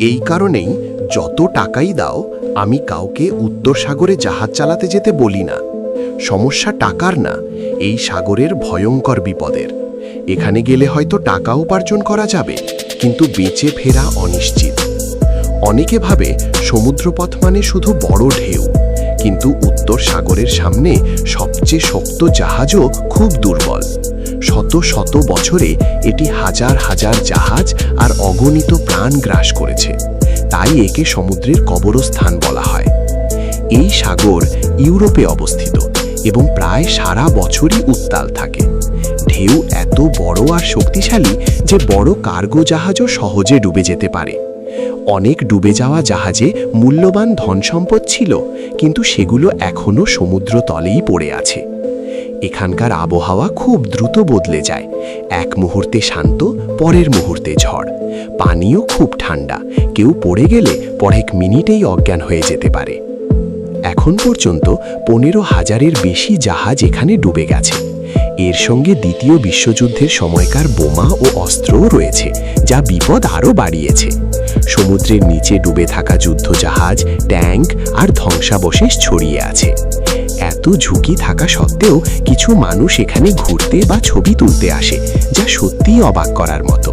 এই কারণেই যত টাকাই দাও আমি কাউকে উত্তর সাগরে জাহাজ চালাতে যেতে বলি না। সমস্যা টাকার না, এই সাগরের ভয়ঙ্কর বিপদের। এখানে গেলে হয়তো টাকা উপার্জন করা যাবে, কিন্তু বেঁচে ফেরা অনিশ্চিত। অনেকে ভাবে সমুদ্রপথ মানে শুধু বড় ঢেউ, কিন্তু উত্তর সাগরের সামনে সবচেয়ে শক্ত জাহাজও খুব দুর্বল। শত শত বছরে এটি হাজার হাজার জাহাজ আর অগণিত প্রাণ গ্রাস করেছে, তাই একে সমুদ্রের কবরস্থান বলা হয়। এই সাগর ইউরোপে অবস্থিত এবং প্রায় সারা বছরই উত্তাল থাকে। ঢেউ এত বড় আর শক্তিশালী যে বড় কার্গো জাহাজও সহজে ডুবে যেতে পারে। অনেক ডুবে যাওয়া জাহাজে মূল্যবান ধনসম্পদ ছিল, কিন্তু সেগুলো এখনও সমুদ্র তলেই পড়ে আছে। এখানকার আবহাওয়া খুব দ্রুত বদলে যায়। এক মুহূর্তে শান্ত, পরের মুহূর্তে ঝড়। পানিও খুব ঠান্ডা, কেউ পড়ে গেলে পরেক মিনিটেই অজ্ঞান হয়ে যেতে পারে। এখন পর্যন্ত 15,000-এর বেশি জাহাজ এখানে ডুবে গেছে। এর সঙ্গে দ্বিতীয় বিশ্বযুদ্ধের সময়কার বোমা ও অস্ত্রও রয়েছে, যা বিপদ আরও বাড়িয়েছে। সমুদ্রের নিচে ডুবে থাকা যুদ্ধজাহাজ, ট্যাঙ্ক আর ধ্বংসাবশেষ ছড়িয়ে আছে। এত ঝুঁকি থাকা সত্ত্বেও কিছু মানুষ এখানে ঘুরতে বা ছবি তুলতে আসে, যা সত্যিই অবাক করার মতো।